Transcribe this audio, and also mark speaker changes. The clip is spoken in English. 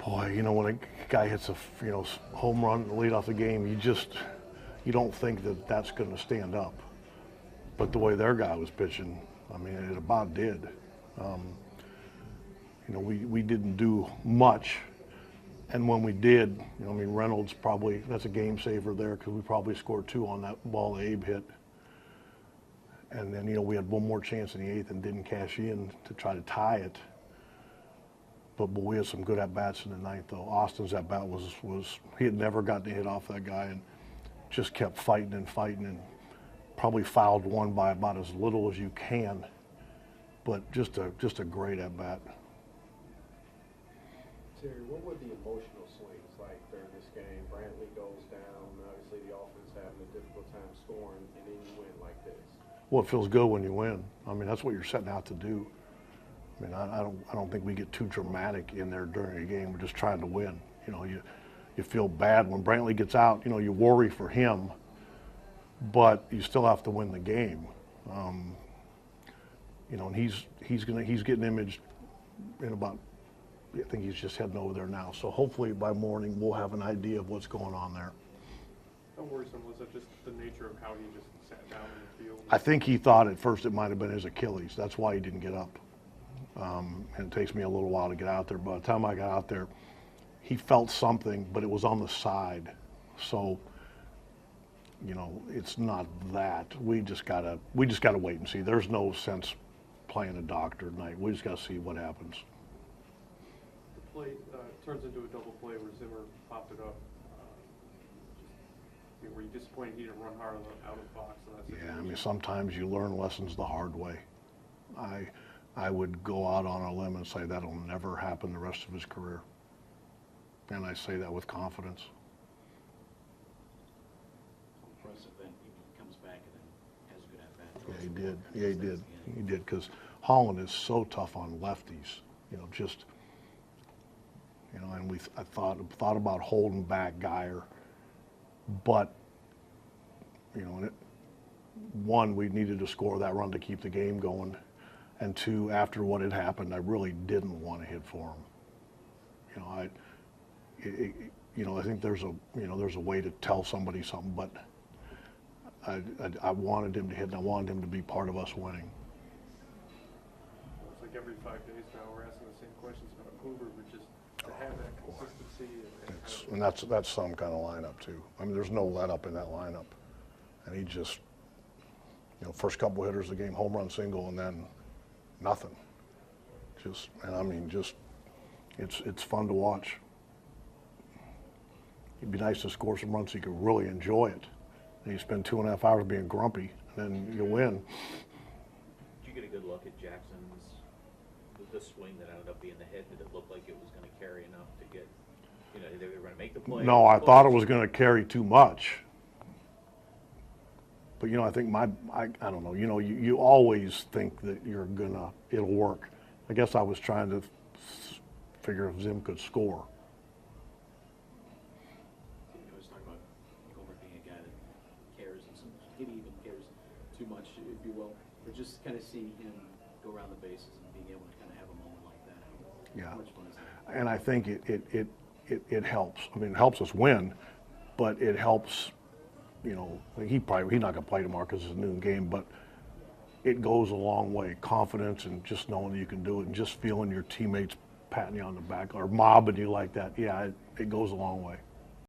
Speaker 1: Boy, you know, when a guy hits a home run to lead off the game, you don't think that that's going to stand up. But the way their guy was pitching, I mean, it about did. You know, we didn't do much, and when we did, you know, I mean, Reynolds probably, that's a game saver there because we probably scored 2 on that ball that Abe hit. And then, you know, we had one more chance in the 8th and didn't cash in to try to tie it. But we had some good at-bats in the 9th, though. Austin's at-bat was he had never gotten a hit off that guy and just kept fighting and probably fouled one by about as little as you can. But just a great at-bat.
Speaker 2: Terry, what were the emotional swings like during this game? Brantley goes down, obviously the offense having a difficult time scoring, and then you win like this.
Speaker 1: Well, it feels good when you win. I mean, that's what you're setting out to do. I mean, I don't think we get too dramatic in there during a game. We're just trying to win. You know, you feel bad when Brantley gets out. You know, you worry for him, but you still have to win the game. You know, and he's getting imaged in about, I think he's just heading over there now. So hopefully by morning we'll have an idea of what's going on there.
Speaker 3: How worrisome was it, just the nature of how he just sat down in the field?
Speaker 1: I think he thought at first it might have been his Achilles. That's why he didn't get up. And it takes me a little while to get out there. By the time I got out there, he felt something, but it was on the side. So, you know, it's not that. We just gotta wait and see. There's no sense playing a doctor tonight. We just gotta see what happens.
Speaker 3: The play turns into a double play where Zimmer popped it up. Were you disappointed he didn't run hard out of the box?
Speaker 1: Yeah, I mean, sometimes you learn lessons the hard way. I would go out on a limb and say that'll never happen the rest of his career. And I say that with confidence.
Speaker 4: Impressive that he comes back and then has a good at-bat.
Speaker 1: Yeah, he did. Yeah, he did. He did, because Holland is so tough on lefties. You know, just, you know, and I thought about holding back Geyer, but, you know, one, we needed to score that run to keep the game going. And 2, after what had happened, I really didn't want to hit for him. You know, I think there's a way to tell somebody something, but I wanted him to hit, and I wanted him to be part of us winning.
Speaker 3: It's like every 5 days now we're asking the same questions about Hoover, but just to have that consistency.
Speaker 1: And that's some kind of lineup too. I mean, there's no let up in that lineup, and he just, you know, first couple hitters of the game, home run single, and then nothing. It's fun to watch. It'd be nice to score some runs so you could really enjoy it. And you spend 2.5 hours being grumpy, and then you win.
Speaker 4: Did you get a good look at Jackson's, the swing that ended up being the hit? Did it look like it was going to carry enough to get, you know, they were going to make the play?
Speaker 1: No, I thought it was going to carry too much. But, you know, I think I don't know, you know, you always think that it'll work. I guess I was trying to figure if Zim could score.
Speaker 4: I was talking about Gomer being a guy that cares, and maybe even cares too much, if you will. But just kind of see him go around the bases and being able to kind of have a moment like that.
Speaker 1: Yeah.
Speaker 4: How much fun is that?
Speaker 1: And I think it helps. I mean, it helps us win, but it helps. You know, he's not going to play tomorrow because it's a noon game, but it goes a long way. Confidence and just knowing that you can do it, and just feeling your teammates patting you on the back or mobbing you like that. Yeah, it goes a long way.